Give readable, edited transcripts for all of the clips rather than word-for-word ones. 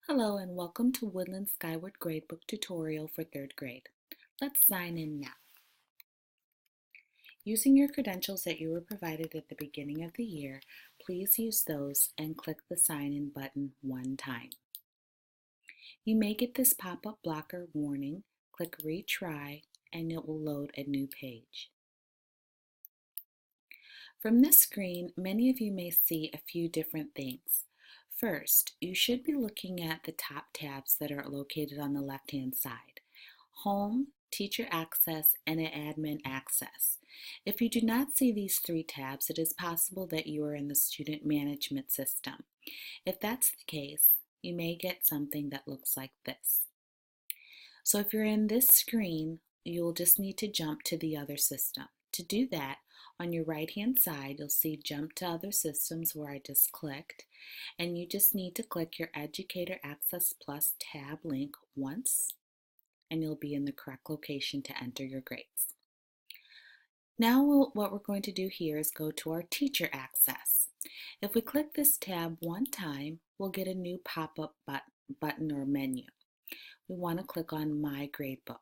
Hello and welcome to Woodland Skyward Gradebook Tutorial for 3rd grade. Let's sign in now. Using your credentials that you were provided at the beginning of the year, please use those and click the sign in button one time. You may get this pop-up blocker warning, click retry, and it will load a new page. From this screen, many of you may see a few different things. First, you should be looking at the top tabs that are located on the left-hand side. Home, Teacher Access, and Admin Access. If you do not see these three tabs, it is possible that you are in the Student Management System. If that's the case, you may get something that looks like this. So if you're in this screen, you'll just need to jump to the other system. To do that, on your right-hand side, you'll see Jump to Other Systems where I just clicked, and you just need to click your Educator Access Plus tab link once, and you'll be in the correct location to enter your grades. Now what we're going to do here is go to our Teacher Access. If we click this tab one time, we'll get a new pop-up button or menu. We want to click on My Gradebook.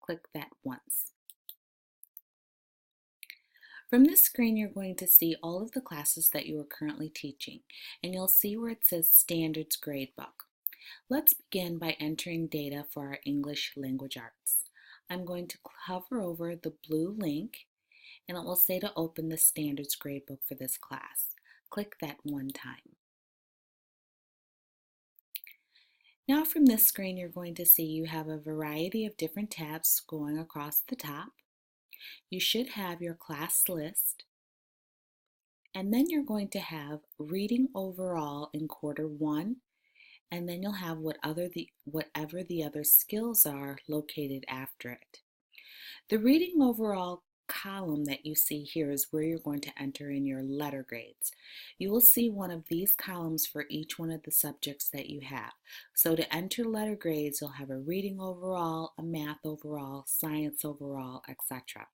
Click that once. From this screen, you're going to see all of the classes that you are currently teaching, and you'll see where it says Standards Gradebook. Let's begin by entering data for our English Language Arts. I'm going to hover over the blue link, and it will say to open the Standards Gradebook for this class. Click that one time. Now from this screen, you're going to see you have a variety of different tabs going across the top. You should have your class list, and then you're going to have reading overall in quarter one, and then you'll have whatever the other skills are located after it. The reading overall column that you see here is where you're going to enter in your letter grades. You will see one of these columns for each one of the subjects that you have. So to enter letter grades, you'll have a reading overall, a math overall, science overall, etc.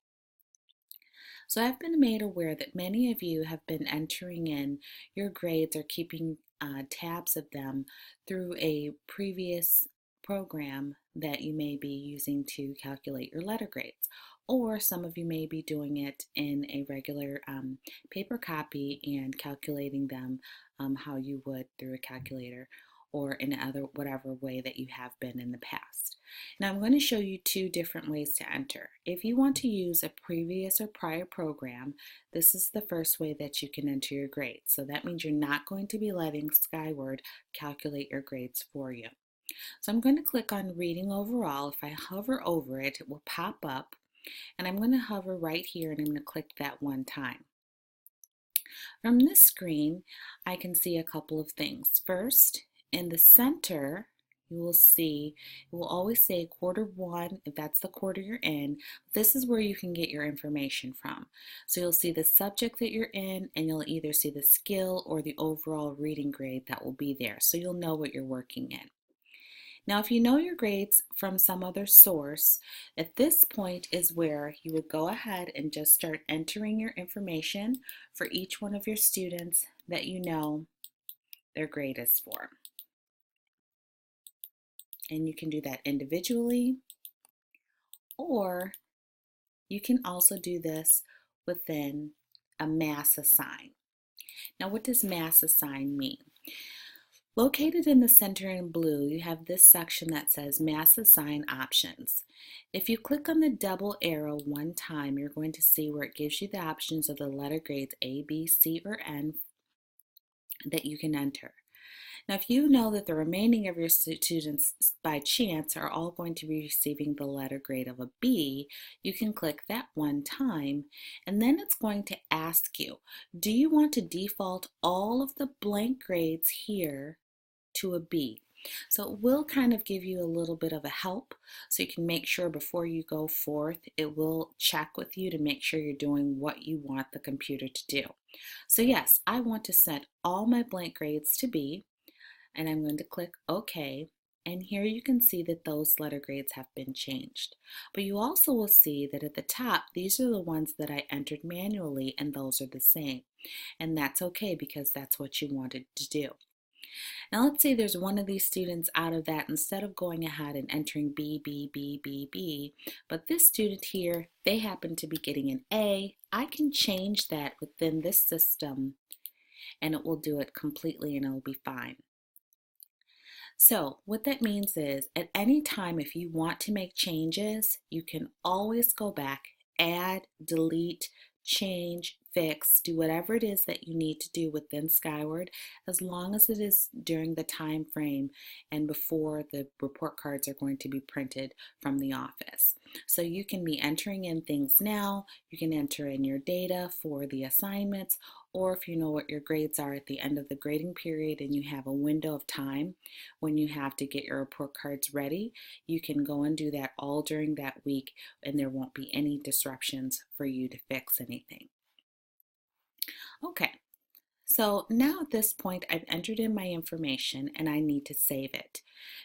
So I've been made aware that many of you have been entering in your grades or keeping tabs of them through a previous program that you may be using to calculate your letter grades. Or some of you may be doing it in a regular paper copy and calculating them how you would through a calculator or in whatever way that you have been in the past. Now I'm going to show you two different ways to enter. If you want to use a previous or prior program, this is the first way that you can enter your grades. So that means you're not going to be letting Skyward calculate your grades for you. So I'm going to click on Reading Overall. If I hover over it, it will pop up, and I'm going to hover right here and I'm going to click that one time. From this screen, I can see a couple of things. First, in the center, you will see, it will always say quarter one, if that's the quarter you're in. This is where you can get your information from. So you'll see the subject that you're in, and you'll either see the skill or the overall reading grade that will be there. So you'll know what you're working in. Now, if you know your grades from some other source, at this point is where you would go ahead and just start entering your information for each one of your students that you know their grade is for. And you can do that individually, or you can also do this within a mass assign. Now, what does mass assign mean? Located in the center in blue, you have this section that says Mass Assign Options. If you click on the double arrow one time, you're going to see where it gives you the options of the letter grades A, B, C, or N that you can enter. Now, if you know that the remaining of your students by chance are all going to be receiving the letter grade of a B, you can click that one time, and then it's going to ask you, do you want to default all of the blank grades here to a B? So it will kind of give you a little bit of a help, so you can make sure before you go forth, it will check with you to make sure you're doing what you want the computer to do. So yes, I want to set all my blank grades to B, and I'm going to click OK, and here you can see that those letter grades have been changed. But you also will see that at the top, these are the ones that I entered manually, and those are the same. And that's okay because that's what you wanted to do. Now let's say there's one of these students out of that, instead of going ahead and entering B, B, B, B, B, but this student here, they happen to be getting an A, I can change that within this system and it will do it completely and it'll be fine. So what that means is at any time if you want to make changes, you can always go back, add, delete, change, fix, do whatever it is that you need to do within Skyward, as long as it is during the time frame and before the report cards are going to be printed from the office. So you can be entering in things now, you can enter in your data for the assignments, or if you know what your grades are at the end of the grading period and you have a window of time when you have to get your report cards ready, you can go and do that all during that week and there won't be any disruptions for you to fix anything. Okay, so now at this point I've entered in my information and I need to save it.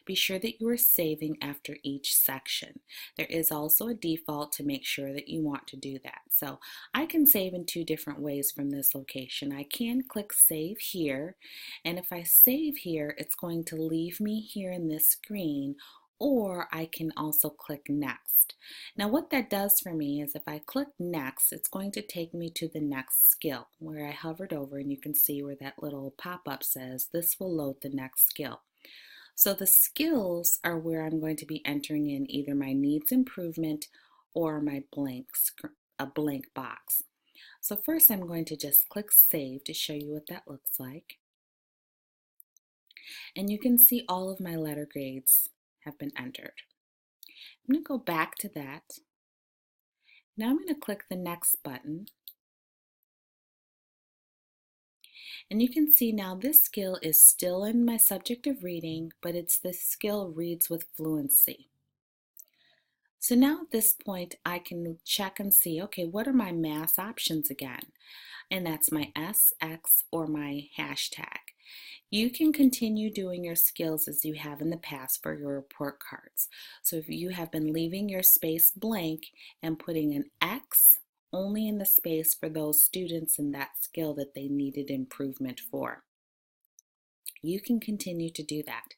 Be sure that you are saving after each section. There is also a default to make sure that you want to do that. So I can save in two different ways from this location. I can click save here, and if I save here it's going to leave me here in this screen, or I can also click next. Now what that does for me is if I click next, it's going to take me to the next skill where I hovered over, and you can see where that little pop-up says this will load the next skill. So the skills are where I'm going to be entering in either my needs improvement or my a blank box. So first I'm going to just click save to show you what that looks like. And you can see all of my letter grades have been entered. I'm going to go back to that. Now I'm going to click the next button. And you can see now this skill is still in my subject of reading, but it's the skill reads with fluency. So now at this point I can check and see, okay, what are my mass options again? And that's my S, X, or my hashtag. You can continue doing your skills as you have in the past for your report cards. So if you have been leaving your space blank and putting an X only in the space for those students in that skill that they needed improvement for, you can continue to do that.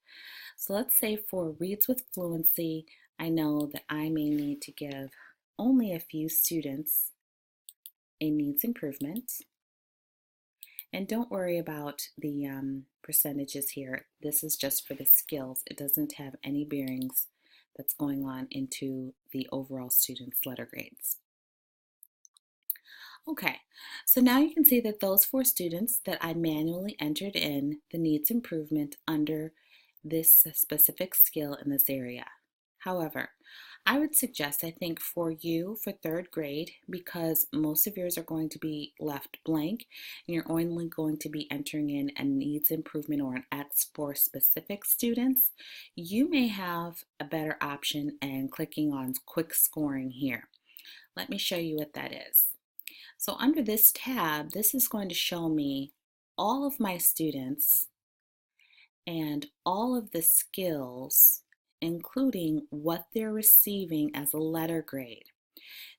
So let's say for reads with fluency, I know that I may need to give only a few students a needs improvement. And don't worry about the percentages here. This is just for the skills. It doesn't have any bearings that's going on into the overall student's letter grades. Okay, so now you can see that those 4 students that I manually entered in the needs improvement under this specific skill in this area. However, I would suggest, I think for you, for 3rd grade, because most of yours are going to be left blank and you're only going to be entering in a needs improvement or an X for specific students, you may have a better option and clicking on quick scoring here. Let me show you what that is. So under this tab, this is going to show me all of my students and all of the skills, including what they're receiving as a letter grade.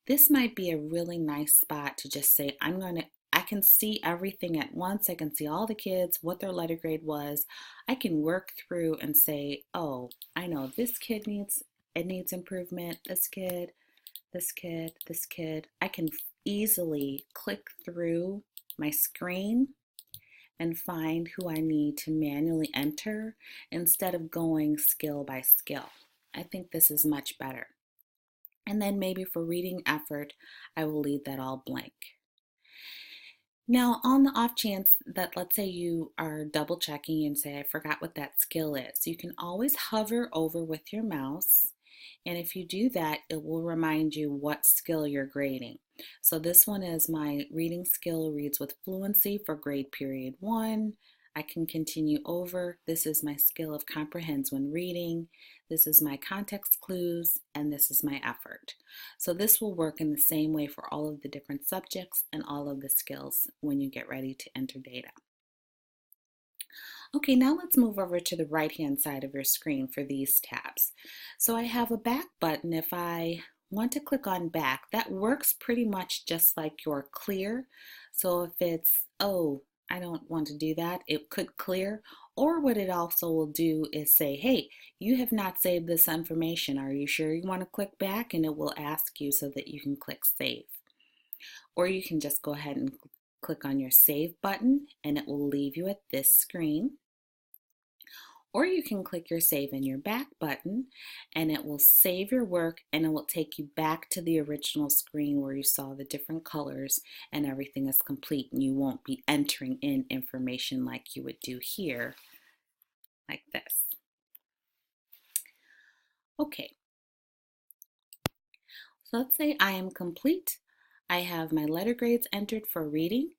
This might be a really nice spot to just say, I can see everything at once. I can see all the kids, what their letter grade was. I can work through and say, oh, I know this kid needs improvement, this kid, this kid, this kid. I can easily click through my screen and find who I need to manually enter instead of going skill by skill. I think this is much better. And then maybe for reading effort, I will leave that all blank. Now, on the off chance that, let's say you are double checking and say, I forgot what that skill is, you can always hover over with your mouse. And if you do that, it will remind you what skill you're grading. So this one is my reading skill, reads with fluency for grade period 1. I can continue over. This is my skill of comprehends when reading. This is my context clues, and this is my effort. So this will work in the same way for all of the different subjects and all of the skills when you get ready to enter data. Okay, now let's move over to the right-hand side of your screen for these tabs. So I have a back button. If I want to click on back, that works pretty much just like your clear. So if it's, oh, I don't want to do that, it could clear. Or what it also will do is say, hey, you have not saved this information. Are you sure you want to click back? And it will ask you so that you can click save. Or you can just go ahead and click on your save button and it will leave you at this screen. Or you can click your save in your back button and it will save your work and it will take you back to the original screen where you saw the different colors and everything is complete, and you won't be entering in information like you would do here, like this. Okay, so let's say I am complete. I have my letter grades entered for reading.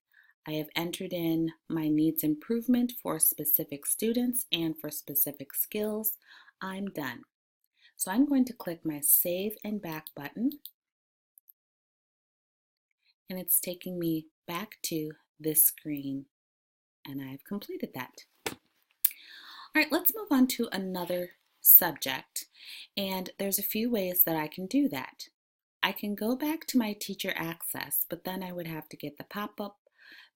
I have entered in my needs improvement for specific students and for specific skills. I'm done. So I'm going to click my Save and Back button, and it's taking me back to this screen, and I've completed that. All right, let's move on to another subject, and there's a few ways that I can do that. I can go back to my teacher access, but then I would have to get the pop-up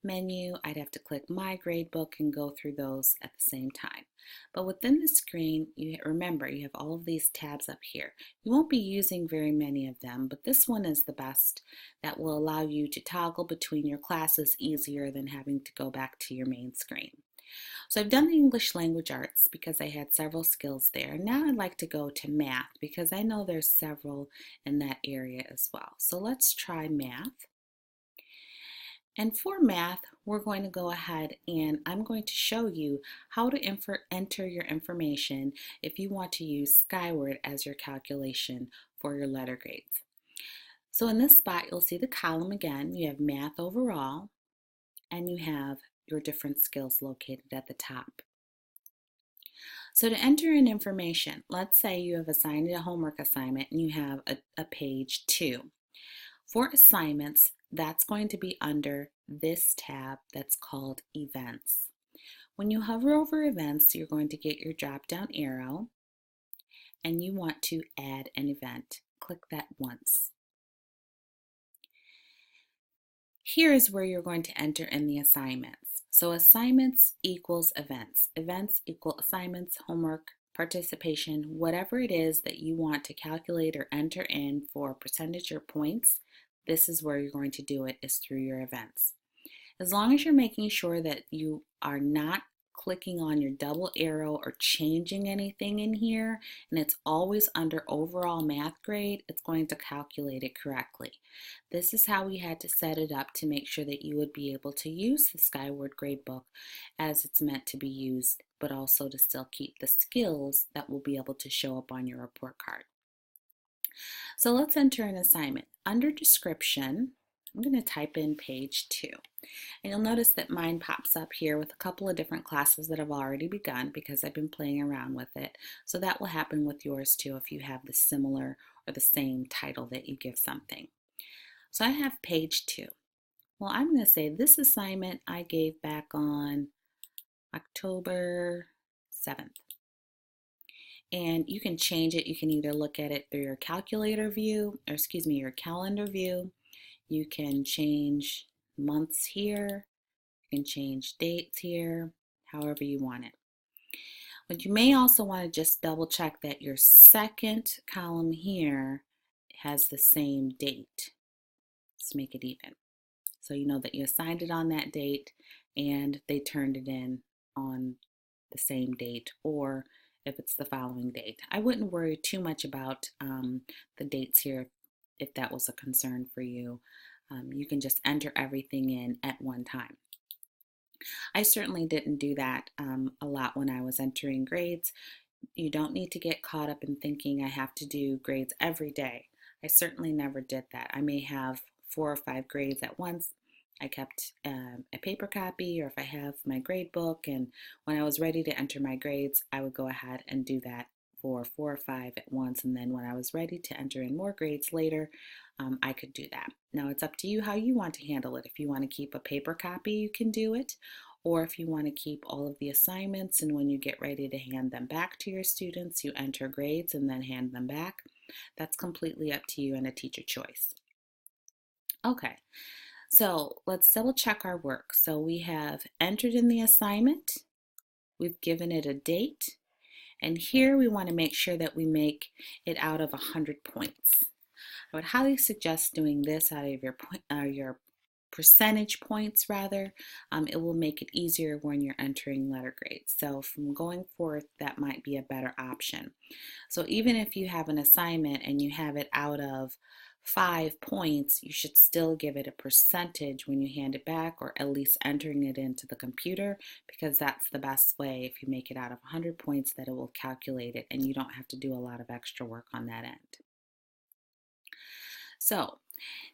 menu. I'd have to click My Gradebook and go through those at the same time. But within the screen, remember, you have all of these tabs up here. You won't be using very many of them, but this one is the best that will allow you to toggle between your classes easier than having to go back to your main screen. So I've done the English language arts because I had several skills there. Now I'd like to go to math because I know there's several in that area as well. So let's try math. And for math, we're going to go ahead and I'm going to show you how to enter your information if you want to use Skyward as your calculation for your letter grades. So in this spot, you'll see the column again. You have math overall, and you have your different skills located at the top. So to enter in information, let's say you have assigned a homework assignment and you have a page 2. For assignments, that's going to be under this tab that's called Events. When you hover over Events, you're going to get your drop-down arrow and you want to add an event. Click that once. Here is where you're going to enter in the assignments. So assignments equals events. Events equal assignments, homework, participation, whatever it is that you want to calculate or enter in for percentage or points. This is where you're going to do it, is through your events. As long as you're making sure that you are not clicking on your double arrow or changing anything in here, and it's always under overall math grade, it's going to calculate it correctly. This is how we had to set it up to make sure that you would be able to use the Skyward Gradebook as it's meant to be used, but also to still keep the skills that will be able to show up on your report card. So let's enter an assignment. Under description, I'm going to type in page 2. And you'll notice that mine pops up here with a couple of different classes that have already begun because I've been playing around with it. So that will happen with yours too if you have the similar or the same title that you give something. So I have page 2. Well, I'm going to say this assignment I gave back on October 7th. And you can change it. You can either look at it through your calculator view, or your calendar view. You can change months here. You can change dates here, however you want it. But you may also want to just double check that your second column here has the same date. Let's make it even. So you know that you assigned it on that date and they turned it in on the same date, or if it's the following date. I wouldn't worry too much about the dates here if that was a concern for you. You can just enter everything in at one time. I certainly didn't do that a lot when I was entering grades. You don't need to get caught up in thinking I have to do grades every day. I certainly never did that. I may have 4 or 5 grades at once. I kept a paper copy, or if I have my grade book, and when I was ready to enter my grades, I would go ahead and do that for 4 or 5 at once, and then when I was ready to enter in more grades later, I could do that. Now it's up to you how you want to handle it. If you want to keep a paper copy, you can do it, or if you want to keep all of the assignments, and when you get ready to hand them back to your students, you enter grades and then hand them back. That's completely up to you and a teacher choice. Okay. So let's double check our work. So we have entered in the assignment, we've given it a date, and here we want to make sure that we make it out of 100 points. I would highly suggest doing this out of your percentage points rather. It will make it easier when you're entering letter grades. So from going forth, that might be a better option. So even if you have an assignment and you have it out of 5 points, you should still give it a percentage when you hand it back, or at least entering it into the computer, because that's the best way. If you make it out of 100 points, that it will calculate it and you don't have to do a lot of extra work on that end. So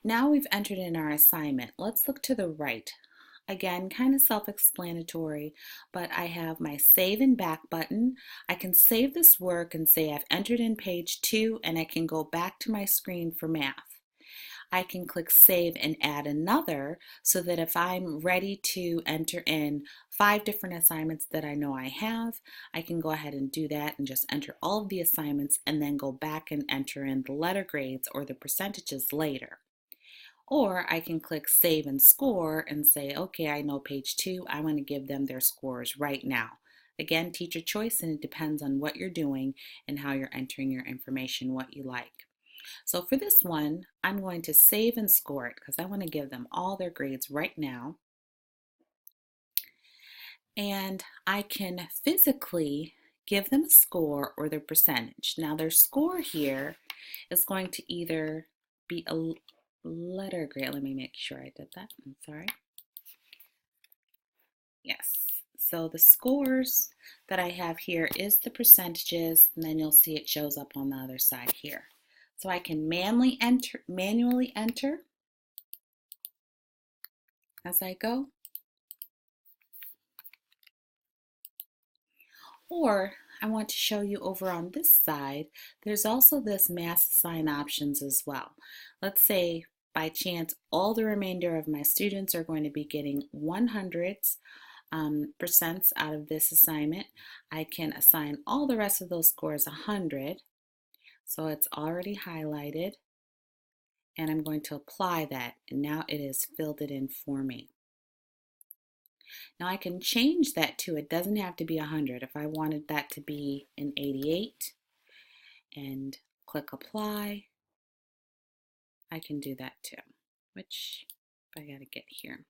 now we've entered in our assignment. Let's look to the right. Again, kind of self-explanatory, but I have my save and back button. I can save this work and say I've entered in page 2, and I can go back to my screen for math. I can click save and add another, so that if I'm ready to enter in 5 different assignments that I know I have, I can go ahead and do that and just enter all of the assignments and then go back and enter in the letter grades or the percentages later. Or I can click save and score and say, okay, I know page 2, I want to give them their scores right now. Again, teacher choice, and it depends on what you're doing and how you're entering your information, what you like. So for this one, I'm going to save and score it because I want to give them all their grades right now. And I can physically give them a score or their percentage. Now their score here is going to either be a letter grade. Let me make sure I did that. I'm sorry. Yes. So the scores that I have here is the percentages, and then you'll see it shows up on the other side here. So I can manually enter as I go. Or I want to show you over on this side, there's also this mass assign options as well. Let's say by chance all the remainder of my students are going to be getting 100s percents out of this assignment. I can assign all the rest of those scores 100. So it's already highlighted, and I'm going to apply that, and now it has filled it in for me. Now I can change that to, it doesn't have to be 100. If I wanted that to be an 88 and click apply, I can do that too, which I gotta get here.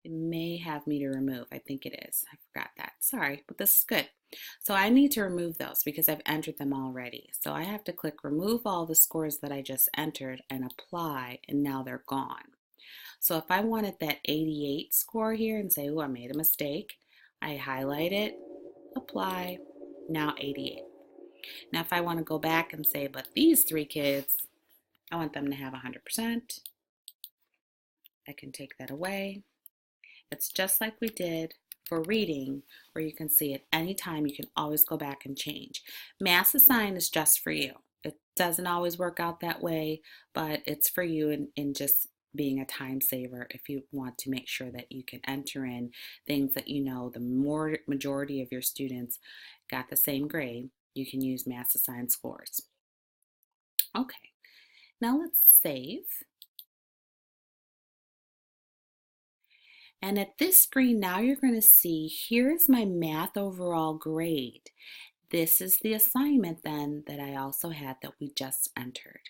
It may have me to remove. I think it is. I forgot that. Sorry, but this is good. So I need to remove those because I've entered them already. So I have to click remove all the scores that I just entered and apply, and now they're gone. So if I wanted that 88 score here and say, oh, I made a mistake, I highlight it, apply, now 88. Now if I want to go back and say, but these 3 kids, I want them to have 100%, I can take that away. It's just like we did for reading, where you can see at any time, you can always go back and change. Mass assign is just for you. It doesn't always work out that way, but it's for you in just being a time saver if you want to make sure that you can enter in things that you know the majority of your students got the same grade. You can use mass assign scores. Okay, now let's save. And at this screen now you're going to see, here's my math overall grade. This is the assignment then that I also had that we just entered.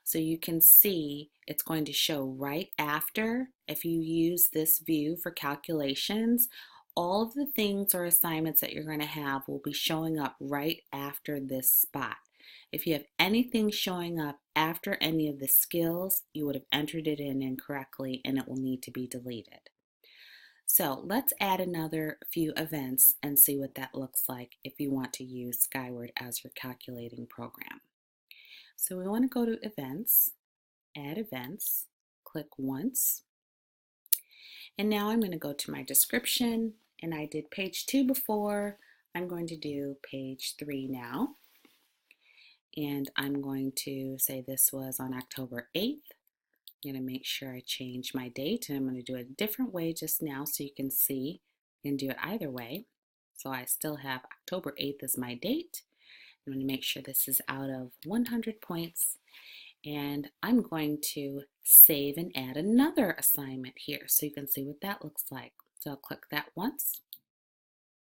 So you can see it's going to show right after. If you use this view for calculations, all of the things or assignments that you're going to have will be showing up right after this spot. If you have anything showing up after any of the skills, you would have entered it in incorrectly and it will need to be deleted. So let's add another few events and see what that looks like if you want to use Skyward as your calculating program. So we want to go to events, add events, click once, and now I'm going to go to my description, and I did page 2 before. I'm going to do page 3 now, and I'm going to say this was on October 8th. I'm going to make sure I change my date, and I'm going to do it a different way just now so you can see. You can do it either way. So I still have October 8th as my date. I'm going to make sure this is out of 100 points, And I'm going to save and add another assignment here so you can see what that looks like. So I'll click that once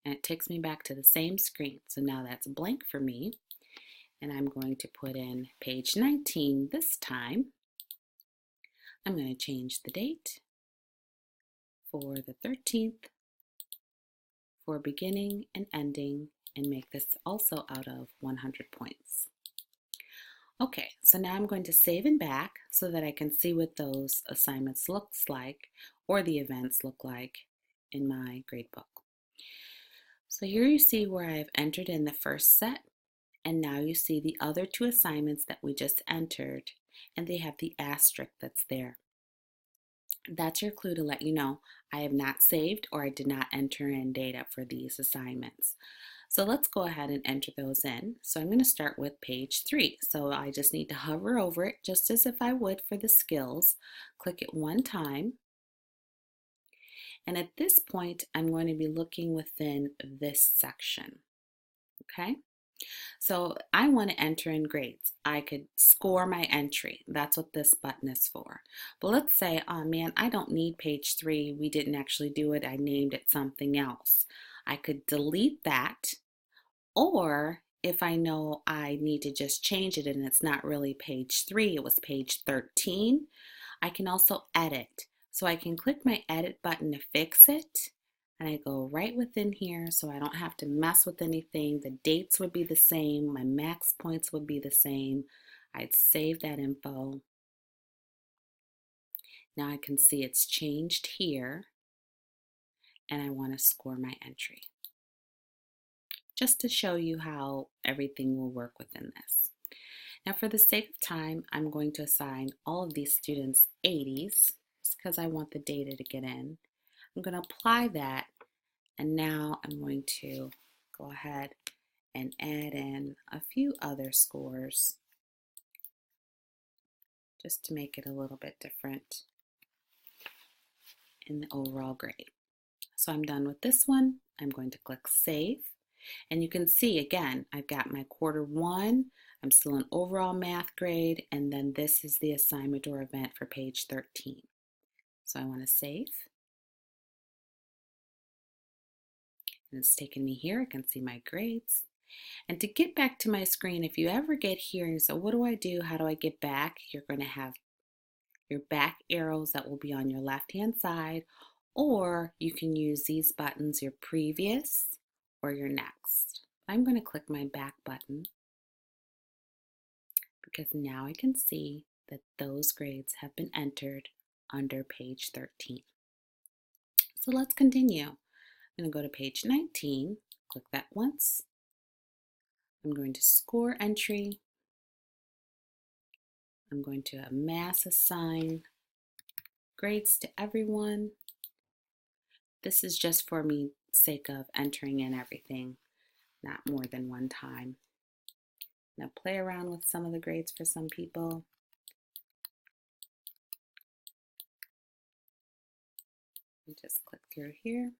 and it takes me back to the same screen. So now that's blank for me. And I'm going to put in page 19 this time. I'm going to change the date for the 13th for beginning and ending and make this also out of 100 points. Okay, so now I'm going to save and back so that I can see what those assignments looks like or the events look like in my gradebook. So here you see where I've entered in the first set, and now you see the other two assignments that we just entered, and they have the asterisk that's there. That's your clue to let you know I have not saved or I did not enter in data for these assignments. So let's go ahead and enter those in. So I'm going to start with page 3. So I just need to hover over it just as if I would for the skills. Click it one time. And at this point, I'm going to be looking within this section. Okay? So I want to enter in grades. I could score my entry. That's what this button is for. But let's say, oh man, I don't need page 3. We didn't actually do it. I named it something else. I could delete that, or if I know I need to just change it and it's not really page 3, it was page 13, I can also edit. So I can click my edit button to fix it, and I go right within here so I don't have to mess with anything. The dates would be the same, my max points would be the same. I'd save that info. Now I can see it's changed here, and I want to score my entry, just to show you how everything will work within this. Now for the sake of time, I'm going to assign all of these students 80s, just because I want the data to get in. I'm going to apply that, and now I'm going to go ahead and add in a few other scores just to make it a little bit different in the overall grade. So I'm done with this one. I'm going to click Save. And you can see again, I've got my quarter 1, I'm still in overall math grade, and then this is the assignment or event for page 13. So I want to save. And it's taken me here, I can see my grades. And to get back to my screen, if you ever get here and you say, what do I do? How do I get back? You're going to have your back arrows that will be on your left-hand side, or you can use these buttons, your previous or your next. I'm going to click my back button because now I can see that those grades have been entered under page 13. So let's continue. I'm going to go to page 19, click that once. I'm going to score entry. I'm going to mass assign grades to everyone. This is just for me sake of entering in everything, not more than one time. Now play around with some of the grades for some people. And just click through here.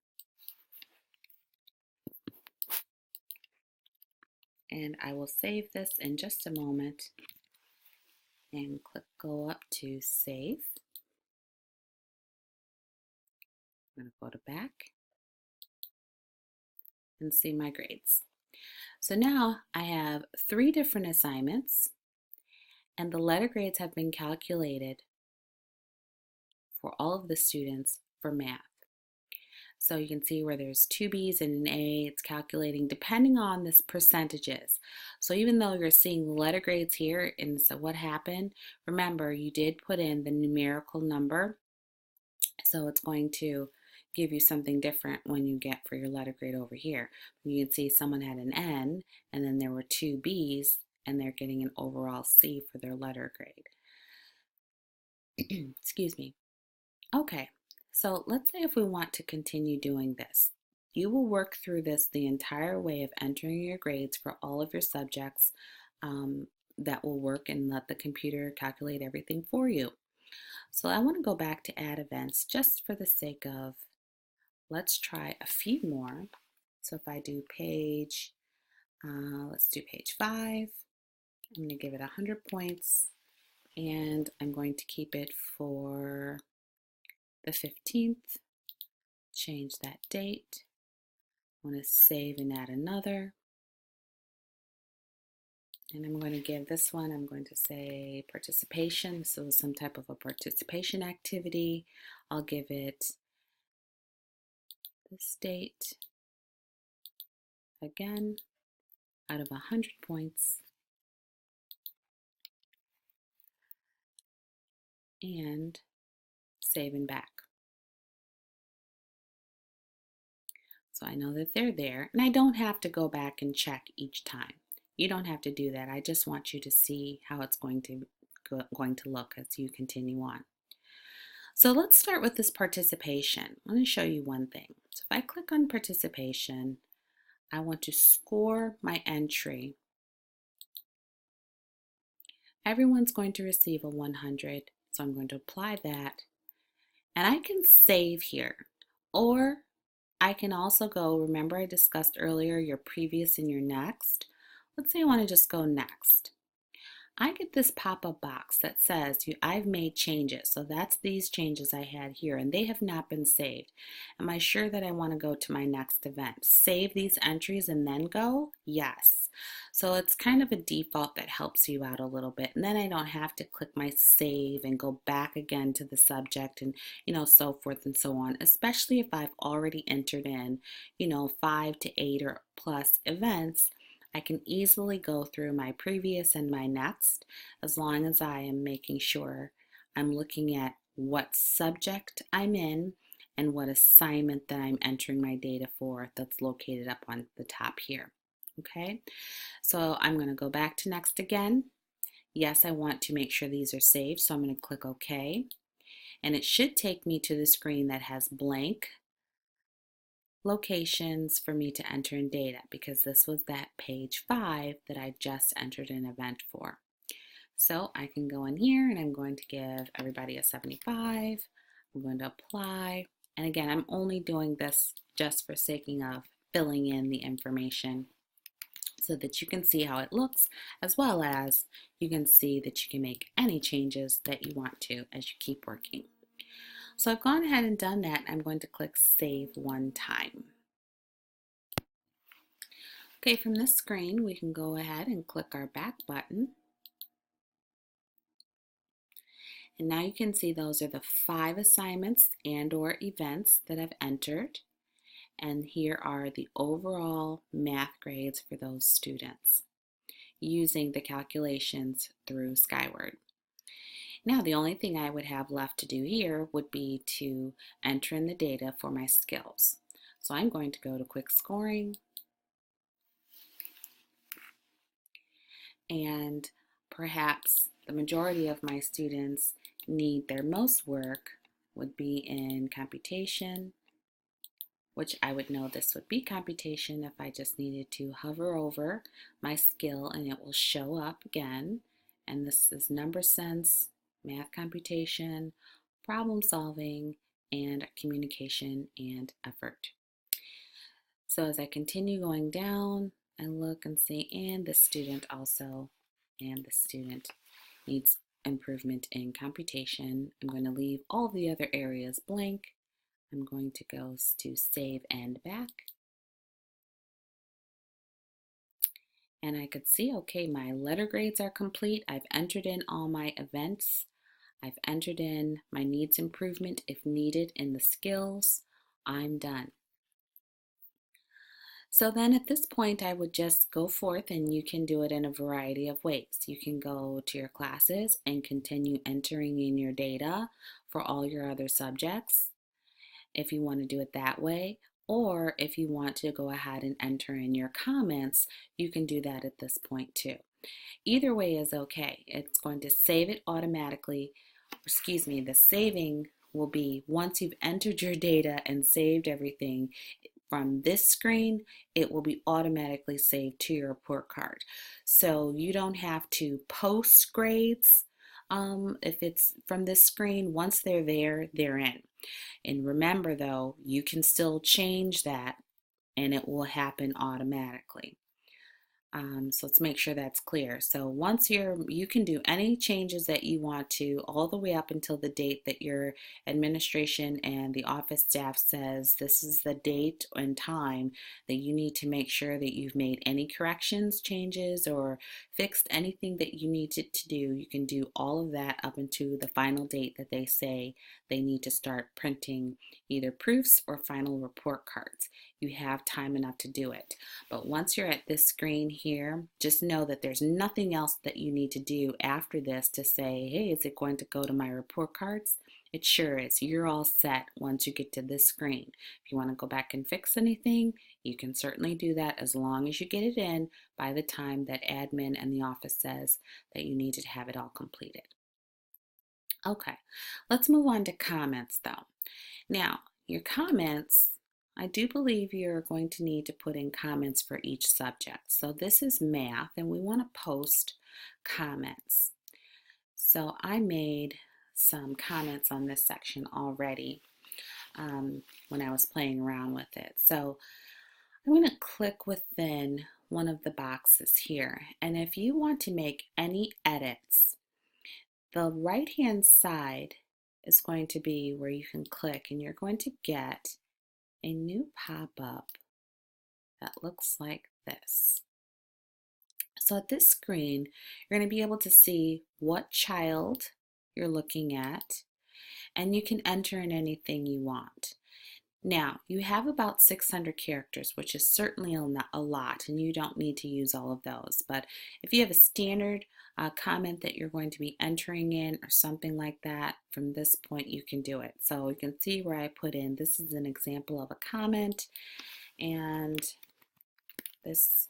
And I will save this in just a moment and go up to save. I'm going to go to back and see my grades. So now I have 3 different assignments, and the letter grades have been calculated for all of the students for math. So you can see where there's 2 B's and an A, it's calculating depending on this percentages. So even though you're seeing letter grades here, and so what happened, remember you did put in the numerical number, so it's going to give you something different when you get for your letter grade over here. You can see someone had an N, and then there were 2 B's, and they're getting an overall C for their letter grade. Excuse me. Okay. So let's say if we want to continue doing this, you will work through this the entire way of entering your grades for all of your subjects. That will work and let the computer calculate everything for you. So I want to go back to add events just for the sake of, let's try a few more. So if I do page, let's do page 5. I'm going to give it 100 points. and I'm going to keep it for the 15th. Change that date. I want to save and add another. And I'm going to give this one, I'm going to say participation. So some type of a participation activity. I'll give it this date. Again, out of 100 points. And save and back. So I know that they're there, and I don't have to go back and check each time. You don't have to do that. I just want you to see how it's going to look as you continue on. So let's start with this participation. Let me show you one thing. So if I click on participation, I want to score my entry. Everyone's going to receive a 100, so I'm going to apply that. And I can save here, or I can also go, remember I discussed earlier your previous and your next. Let's say I want to just go next. I get this pop-up box that says I've made changes. So that's these changes I had here, and they have not been saved. Am I sure that I want to go to my next event? Save these entries and then go? Yes. So it's kind of a default that helps you out a little bit. And then I don't have to click my save and go back again to the subject and, so forth and so on, especially if I've already entered in, 5 to 8 or plus events. I can easily go through my previous and my next as long as I am making sure I'm looking at what subject I'm in and what assignment that I'm entering my data for that's located up on the top here. Okay, so I'm going to go back to next again. Yes, I want to make sure these are saved, so I'm going to click OK. And it should take me to the screen that has blank locations for me to enter in data, because this was that page 5 that I just entered an event for. So I can go in here and I'm going to give everybody a 75. I'm going to apply. And again, I'm only doing this just for sake of filling in the information so that you can see how it looks, as well as you can see that you can make any changes that you want to as you keep working. So I've gone ahead and done that. I'm going to click Save one time. Okay, from this screen, we can go ahead and click our back button. And now you can see those are the 5 assignments and or events that I've entered. And here are the overall math grades for those students using the calculations through Skyward. Now, the only thing I would have left to do here would be to enter in the data for my skills. So I'm going to go to Quick Scoring, and perhaps the majority of my students need their most work would be in computation, which I would know this would be computation if I just needed to hover over my skill and it will show up again. And this is number sense, math computation, problem solving, and communication and effort. So as I continue going down, I look and see, and the student also, and the student needs improvement in computation. I'm going to leave all the other areas blank. I'm going to go to Save and Back. And I could see, okay, my letter grades are complete. I've entered in all my events. I've entered in my needs improvement if needed in the skills. I'm done. So then at this point, I would just go forth, and you can do it in a variety of ways. You can go to your classes and continue entering in your data for all your other subjects if you want to do it that way. Or if you want to go ahead and enter in your comments, you can do that at this point too. Either way is okay. It's going to save it automatically. The saving will be once you've entered your data and saved everything. From this screen, it will be automatically saved to your report card. So you don't have to post grades if it's from this screen. Once they're there, they're in. And remember though, you can still change that and it will happen automatically. So let's make sure that's clear. So once you can do any changes that you want to all the way up until the date that your administration and the office staff says this is the date and time that you need to make sure that you've made any corrections, changes, or fixed anything that you needed to do. You can do all of that up until the final date that they say they need to start printing either proofs or final report cards. You have time enough to do it. But once you're at this screen here, just know that there's nothing else that you need to do after this to say, hey, is it going to go to my report cards? It sure is. You're all set once you get to this screen. If you want to go back and fix anything, you can certainly do that as long as you get it in by the time that admin and the office says that you need to have it all completed. Okay, let's move on to comments though. Now, your comments, I do believe you're going to need to put in comments for each subject. So this is math and we want to post comments. So I made some comments on this section already when I was playing around with it. So I'm going to click within one of the boxes here. And if you want to make any edits, the right hand side is going to be where you can click and you're going to get a new pop-up that looks like this. So at this screen, you're going to be able to see what child you're looking at, and you can enter in anything you want. Now, you have about 600 characters, which is certainly a lot, and you don't need to use all of those. But if you have a standard comment that you're going to be entering in or something like that, from this point you can do it. So you can see where I put in, this is an example of a comment, and this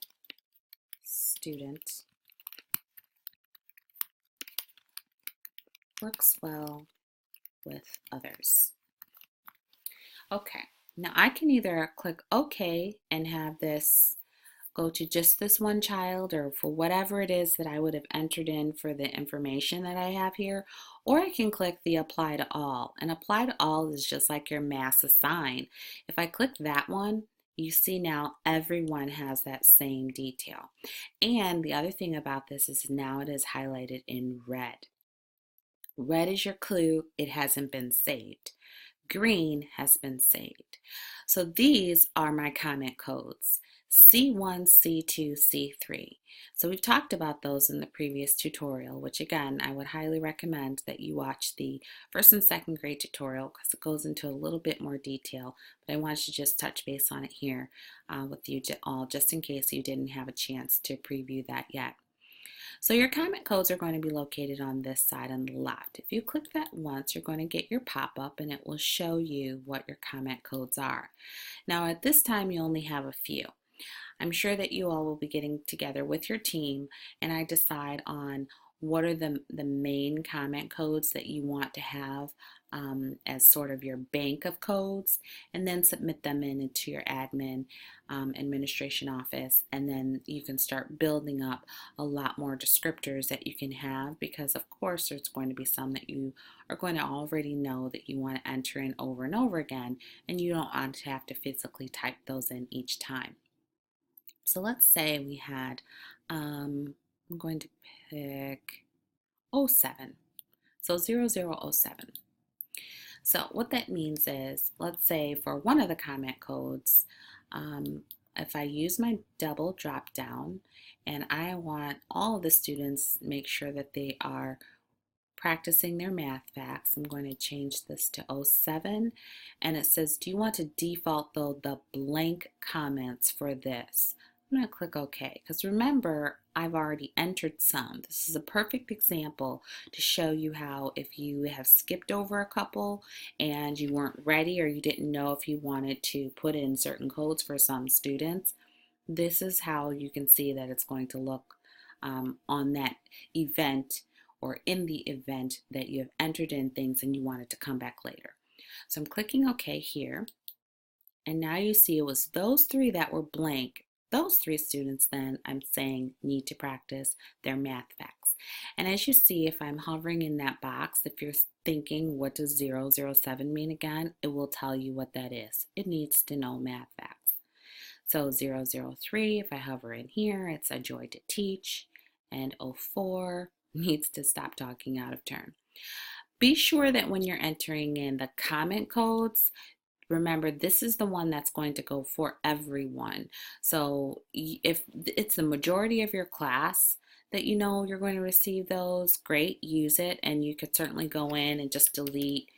student works well with others. Okay, now I can either click OK and have this go to just this one child or for whatever it is that I would have entered in for the information that I have here, or I can click the apply to all. And apply to all is just like your mass assign. If I click that one, you see now everyone has that same detail. And the other thing about this is now it is highlighted in red. Red is your clue it hasn't been saved. Green has been saved. So these are my comment codes, C1, C2, C3. So we've talked about those in the previous tutorial, which again, I would highly recommend that you watch the first and second grade tutorial because it goes into a little bit more detail, but I wanted to just touch base on it here with you all just in case you didn't have a chance to preview that yet. So your comment codes are going to be located on this side on the left. If you click that once, you're going to get your pop-up and it will show you what your comment codes are. Now at this time, you only have a few. I'm sure that you all will be getting together with your team and I decide on what are the main comment codes that you want to have as sort of your bank of codes, and then submit them into your admin administration office, and then you can start building up a lot more descriptors that you can have, because of course there's going to be some that you are going to already know that you want to enter in over and over again, and you don't want to have to physically type those in each time. So let's say we had, I'm going to pick 07, so 0007. So what that means is, let's say for one of the comment codes, if I use my double drop down and I want all of the students make sure that they are practicing their math facts, I'm going to change this to 07, and it says, do you want to default though the blank comments for this? I'm going to click OK, because remember, I've already entered some. This is a perfect example to show you how if you have skipped over a couple and you weren't ready or you didn't know if you wanted to put in certain codes for some students, this is how you can see that it's going to look on that event or in the event that you have entered in things and you wanted to come back later. So I'm clicking OK here, and now you see it was those three that were blank. Those three students then I'm saying need to practice their math facts. And as you see, if I'm hovering in that box, if you're thinking what does 007 mean again, it will tell you what that is. It needs to know math facts. So 003, if I hover in here, it's a joy to teach, and 04 needs to stop talking out of turn. Be sure that when you're entering in the comment codes, remember this is the one that's going to go for everyone. So if it's the majority of your class that you know you're going to receive those, great, use it. And you could certainly go in and just delete,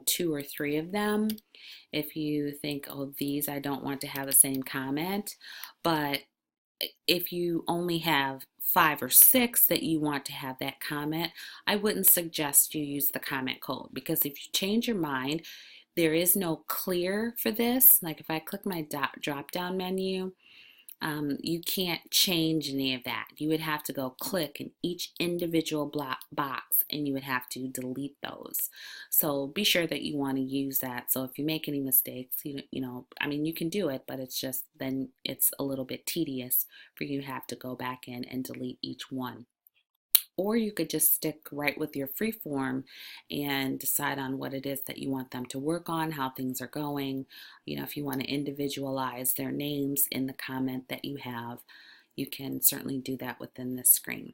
2 or 3 of them if you think, oh, these I don't want to have the same comment. But if you only have 5 or 6 that you want to have that comment, I wouldn't suggest you use the comment code, because if you change your mind, there is no clear for this. Like if I click my drop down menu, you can't change any of that. You would have to go click in each individual box and you would have to delete those. So be sure that you want to use that. So if you make any mistakes, you can do it, but it's just then it's a little bit tedious for you to have to go back in and delete each one. Or you could just stick right with your free form and decide on what it is that you want them to work on, how things are going. If you want to individualize their names in the comment that you have, you can certainly do that within this screen.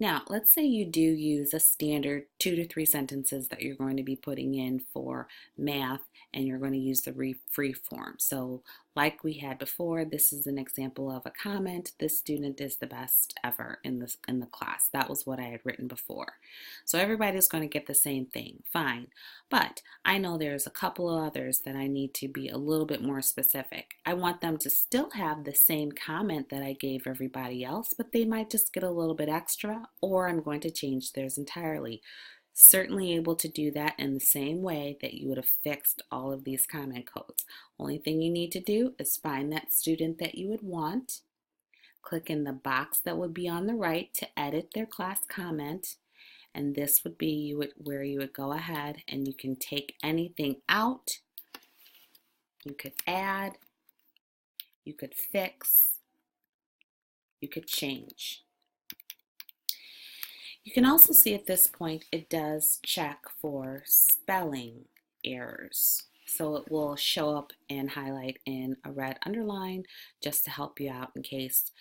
Now, let's say you do use a standard 2 to 3 sentences that you're going to be putting in for math, and you're going to use the free form. So like we had before, this is an example of a comment. This student is the best ever in the class. That was what I had written before. So everybody's going to get the same thing, fine. But I know there's a couple of others that I need to be a little bit more specific. I want them to still have the same comment that I gave everybody else, but they might just get a little bit extra, or I'm going to change theirs entirely. Certainly able to do that in the same way that you would have fixed all of these comment codes. Only thing you need to do is find that student that you would want, click in the box that would be on the right to edit their class comment, and this would be where you would go ahead and you can take anything out, you could add, you could fix, you could change. You can also see at this point it does check for spelling errors. So it will show up and highlight in a red underline just to help you out in case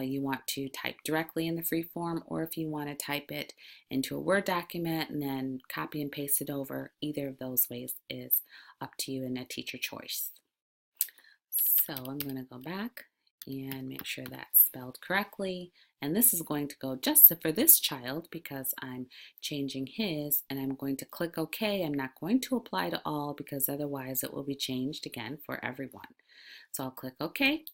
you want to type directly in the free form, or if you want to type it into a Word document and then copy and paste it over. Either of those ways is up to you and a teacher choice. So I'm going to go back and make sure that's spelled correctly. And this is going to go just for this child because I'm changing his, and I'm going to click OK. I'm not going to apply to all because otherwise it will be changed again for everyone. So I'll click OK.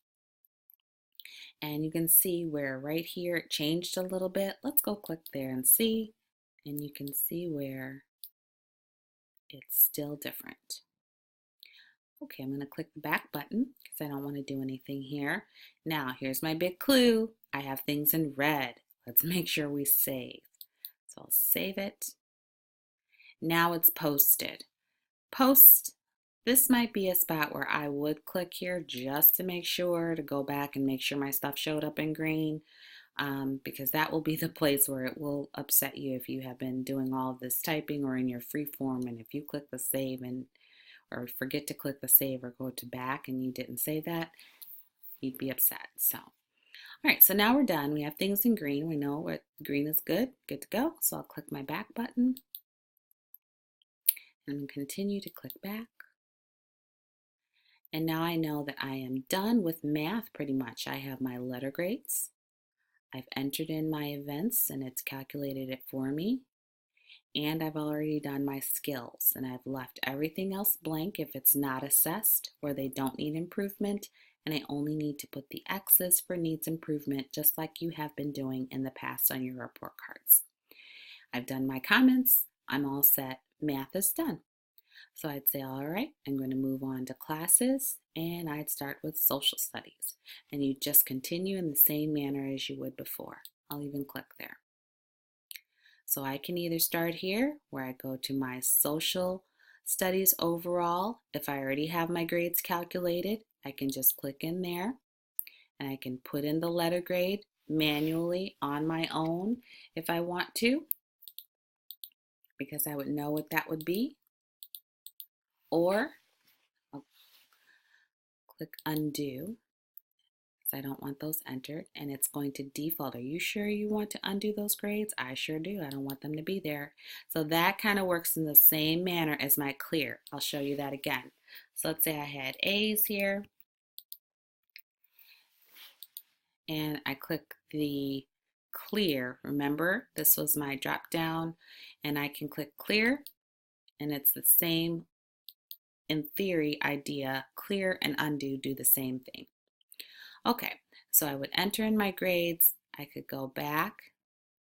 And you can see where right here it changed a little bit. Let's go click there and see. And you can see where it's still different. Okay, I'm going to click the back button because I don't want to do anything here. Now, here's my big clue. I have things in red. Let's make sure we save. So I'll save it. Now it's posted. Post. This might be a spot where I would click here just to make sure to go back and make sure my stuff showed up in green, because that will be the place where it will upset you if you have been doing all of this typing or in your free form, and if you click the save or forget to click the save or go to back and you didn't save that, you'd be upset. So, all right, so now we're done. We have things in green. We know what green is good to go. So I'll click my back button and continue to click back. And now I know that I am done with math pretty much. I have my letter grades. I've entered in my events and it's calculated it for me. And I've already done my skills, and I've left everything else blank if it's not assessed or they don't need improvement, and I only need to put the X's for needs improvement, just like you have been doing in the past on your report cards. I've done my comments. I'm all set. Math is done. So I'd say, all right, I'm going to move on to classes, and I'd start with social studies. And you just continue in the same manner as you would before. I'll even click there. So I can either start here where I go to my social studies overall. If I already have my grades calculated, I can just click in there and I can put in the letter grade manually on my own if I want to, because I would know what that would be. Or I'll click undo, because I don't want those entered, and it's going to default. Are you sure you want to undo those grades? I sure do. I don't want them to be there. So that kind of works in the same manner as my clear. I'll show you that again. So let's say I had A's here, and I click the clear. Remember, this was my drop down, and I can click clear, and it's the same, in theory, idea. Clear and undo do the same thing. Okay, so I would enter in my grades. I could go back,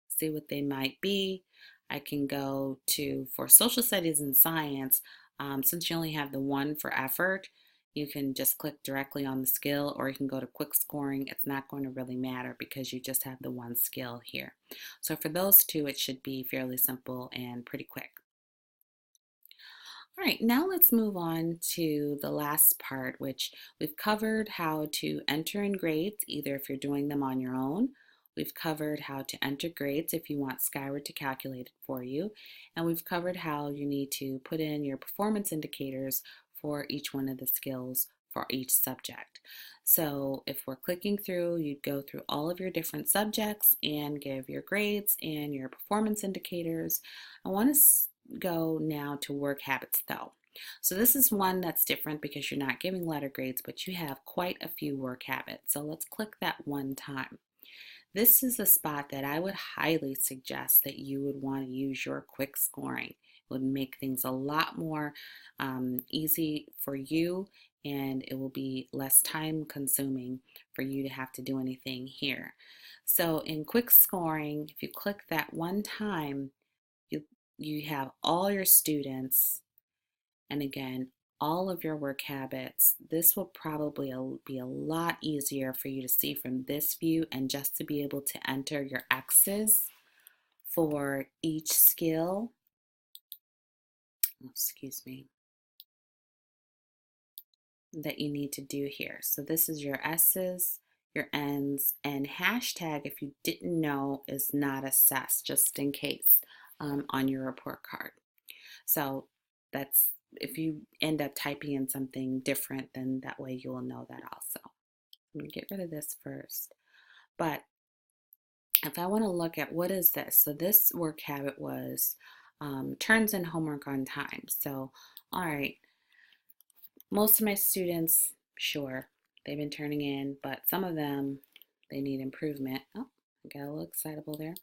see what they might be. I can go to, for social studies and science, since you only have the one for effort, you can just click directly on the skill, or you can go to quick scoring. It's not going to really matter because you just have the one skill here. So for those two, it should be fairly simple and pretty quick. All right, now let's move on to the last part, which we've covered how to enter in grades, either if you're doing them on your own. We've covered how to enter grades if you want Skyward to calculate it for you. And we've covered how you need to put in your performance indicators for each one of the skills for each subject. So if we're clicking through, you'd go through all of your different subjects and give your grades and your performance indicators. I want to go now to work habits though. So this is one that's different because you're not giving letter grades, but you have quite a few work habits. So let's click that one time. This is a spot that I would highly suggest that you would want to use your quick scoring. It would make things a lot more easy for you, and it will be less time consuming for you to have to do anything here. So in quick scoring, if you click that one time, you have all your students, and again, all of your work habits. This will probably be a lot easier for you to see from this view, and just to be able to enter your X's for each skill. Excuse me. That you need to do here. So this is your S's, your N's, and hashtag, if you didn't know, is not assessed, just in case, on your report card. So that's, if you end up typing in something different, then that way you will know that also. I'm going to get rid of this first. But if I want to look at what is this, so this work habit was turns in homework on time. So, all right, most of my students, sure, they've been turning in, but some of them, they need improvement. Oh, I got a little excitable there.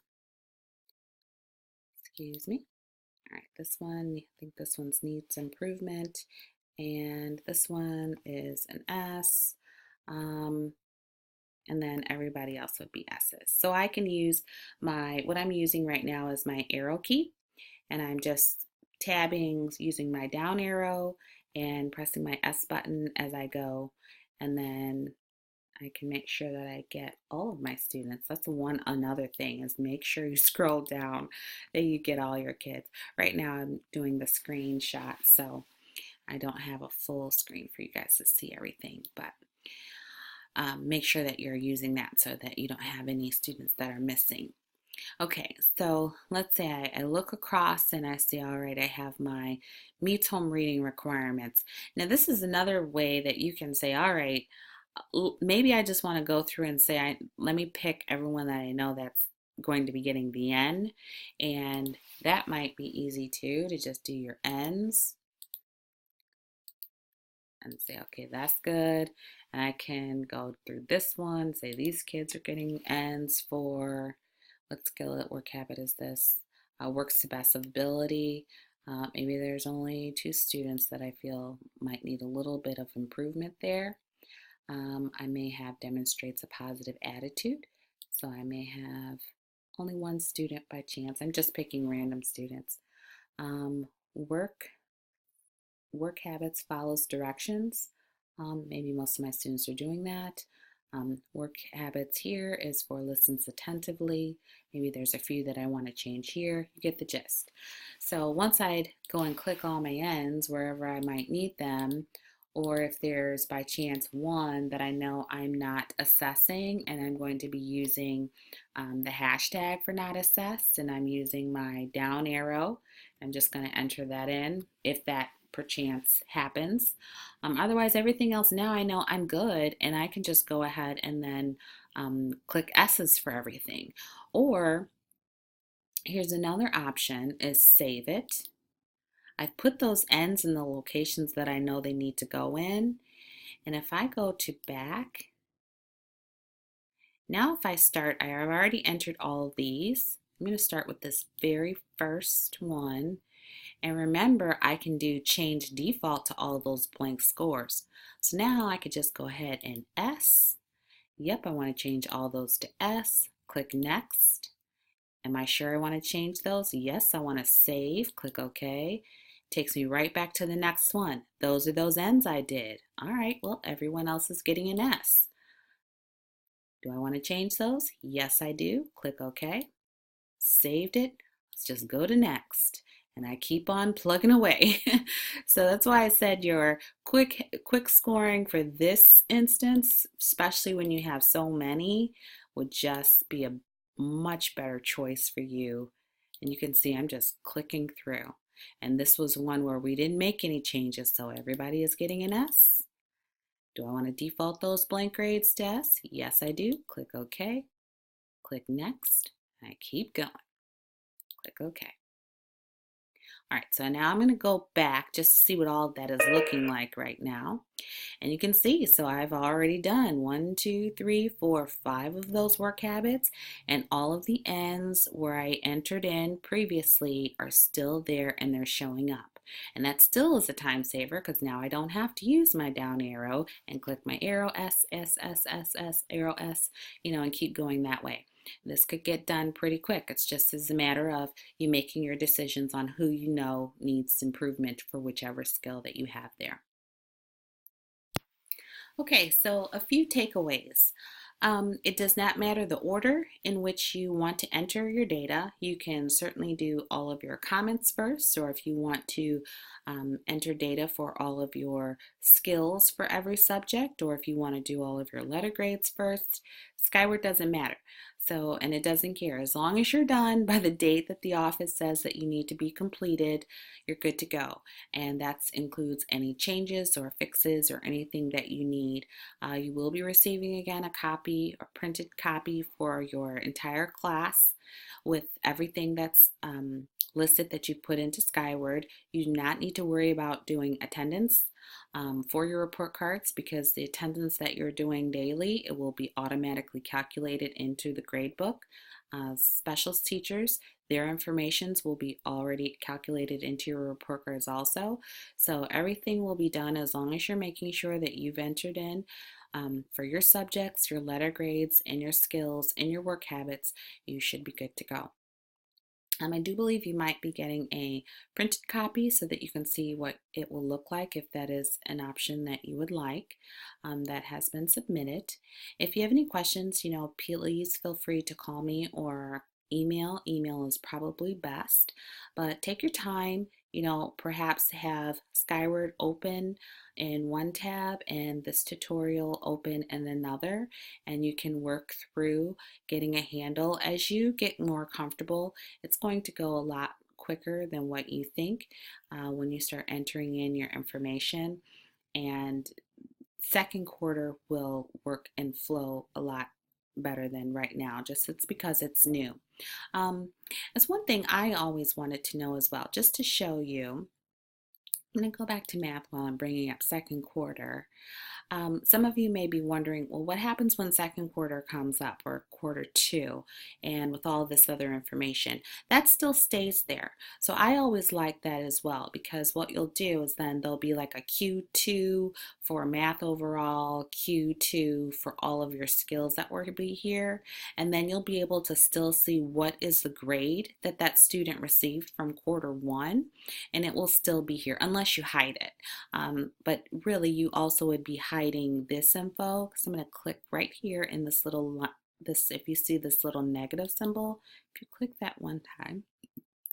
Excuse me. All right, this one, I think this one needs improvement, and this one is an S, and then everybody else would be S's. So I can use what I'm using right now is my arrow key, and I'm just tabbing using my down arrow and pressing my S button as I go, and then I can make sure that I get all of my students. That's another thing, is make sure you scroll down that you get all your kids. Right now I'm doing the screenshot, so I don't have a full screen for you guys to see everything, but make sure that you're using that so that you don't have any students that are missing. Okay, so let's say I look across and I see, all right, I have my meets home reading requirements. Now this is another way that you can say, all right, maybe I just want to go through and say, let me pick everyone that I know that's going to be getting the N, and that might be easy too, to just do your N's and say, okay, that's good. And I can go through this one, say these kids are getting N's for, what skill at work habit is this? Works to best of ability. Maybe there's only 2 students that I feel might need a little bit of improvement there. I may have demonstrates a positive attitude, so I may have only 1 student by chance. I'm just picking random students. Work habits follows directions. Maybe most of my students are doing that. Work habits here is for listens attentively. Maybe there's a few that I want to change here. You get the gist. So once I go and click all my ends wherever I might need them, or if there's by chance one that I know I'm not assessing and I'm going to be using the hashtag for not assessed, and I'm using my down arrow, I'm just going to enter that in. If that perchance happens. Otherwise, everything else now I know I'm good, and I can just go ahead and then click S's for everything. Or here's another option is save it. I've put those ends in the locations that I know they need to go in. And if I go to back, now if I start, I have already entered all of these. I'm going to start with this very first one. And remember, I can do change default to all of those blank scores. So now I could just go ahead and S. Yep, I want to change all those to S. Click next. Am I sure I want to change those? Yes, I want to save. Click OK. Takes me right back to the next one. Those are those ends I did. All right, well, everyone else is getting an S. Do I want to change those? Yes, I do. Click OK. Saved it. Let's just go to next. And I keep on plugging away. So that's why I said your quick scoring for this instance, especially when you have so many, would just be a much better choice for you. And you can see I'm just clicking through. And this was one where we didn't make any changes, so everybody is getting an S. Do I want to default those blank grades to S? Yes, I do. Click OK. Click next. And I keep going. Click OK. All right, so now I'm going to go back just to see what all of that is looking like right now. And you can see, so I've already done 1, 2, 3, 4, 5 of those work habits, and all of the ends where I entered in previously are still there and they're showing up. And that still is a time saver because now I don't have to use my down arrow and click my arrow S, S, S, S, S, arrow S, and keep going that way. This could get done pretty quick. It's just as a matter of you making your decisions on who you know needs improvement for whichever skill that you have there. Okay, so a few takeaways. It does not matter the order in which you want to enter your data. You can certainly do all of your comments first, or if you want to enter data for all of your skills for every subject, or if you want to do all of your letter grades first, Skyward doesn't matter. So, and it doesn't care. As long as you're done by the date that the office says that you need to be completed, you're good to go. And that includes any changes or fixes or anything that you need. You will be receiving again a copy, a printed copy for your entire class with everything that's listed that you put into Skyward. You do not need to worry about doing attendance for your report cards because the attendance that you're doing daily, it will be automatically calculated into the gradebook. Specialist teachers, their informations will be already calculated into your report cards also. So everything will be done as long as you're making sure that you've entered in for your subjects, your letter grades, and your skills and your work habits. You should be good to go. I do believe you might be getting a printed copy so that you can see what it will look like if that is an option that you would like that has been submitted. If you have any questions, please feel free to call me or email. Email is probably best, but take your time. Perhaps have Skyward open in one tab and this tutorial open in another, and you can work through getting a handle. As you get more comfortable, it's going to go a lot quicker than what you think when you start entering in your information, and second quarter will work and flow a lot better than right now. Just it's because it's new. That's one thing I always wanted to know as well, just to show you. I'm going to go back to math while I'm bringing up second quarter. Some of you may be wondering, well, what happens when second quarter comes up, or quarter two, and with all this other information? That still stays there. So I always like that as well, because what you'll do is then there'll be like a Q2 for math overall, Q2 for all of your skills that were to be here, and then you'll be able to still see what is the grade that that student received from quarter one, and it will still be here unless you hide it. But really, you also would be hiding this info. So I'm going to click right here in this little, if you see this little negative symbol, if you click that one time,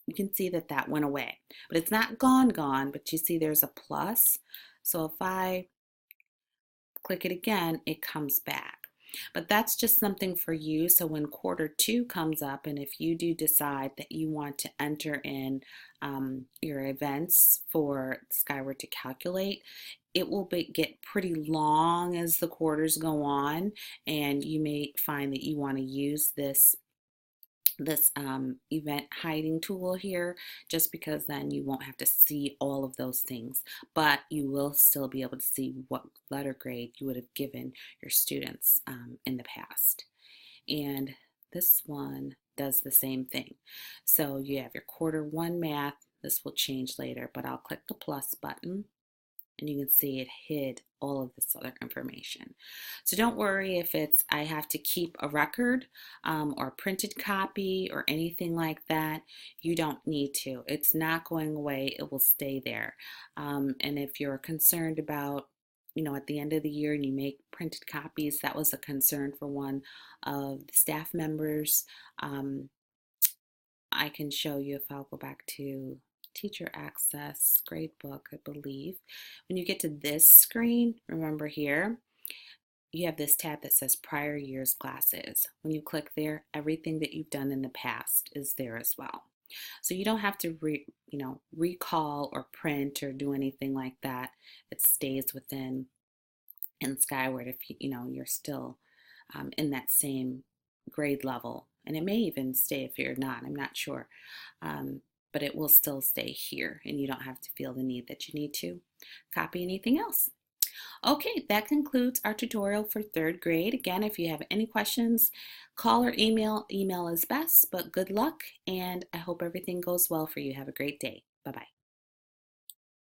you can see that that went away. But it's not gone, but you see there's a plus. So if I click it again, it comes back. But that's just something for you. So when quarter two comes up, and if you do decide that you want to enter in your events for Skyward to calculate, it will get pretty long as the quarters go on, and you may find that you want to use this event hiding tool here, just because then you won't have to see all of those things, but you will still be able to see what letter grade you would have given your students in the past. And this one does the same thing. So you have your quarter one math. This will change later, but I'll click the plus button, and you can see it hid all of this other information. So don't worry if I have to keep a record or a printed copy or anything like that. You don't need to. It's not going away. It will stay there. And if you're concerned about, at the end of the year and you make printed copies, that was a concern for one of the staff members. I can show you if I'll go back to Teacher Access Gradebook, I believe. When you get to this screen, remember here, you have this tab that says prior year's classes. When you click there, everything that you've done in the past is there as well. So you don't have to recall or print or do anything like that. It stays within in Skyward if you're still in that same grade level. And it may even stay if you're not, I'm not sure. But it will still stay here, and you don't have to feel the need that you need to copy anything else. Okay, that concludes our tutorial for 3rd grade. Again, if you have any questions, call or email. Email is best, but good luck, and I hope everything goes well for you. Have a great day. Bye-bye.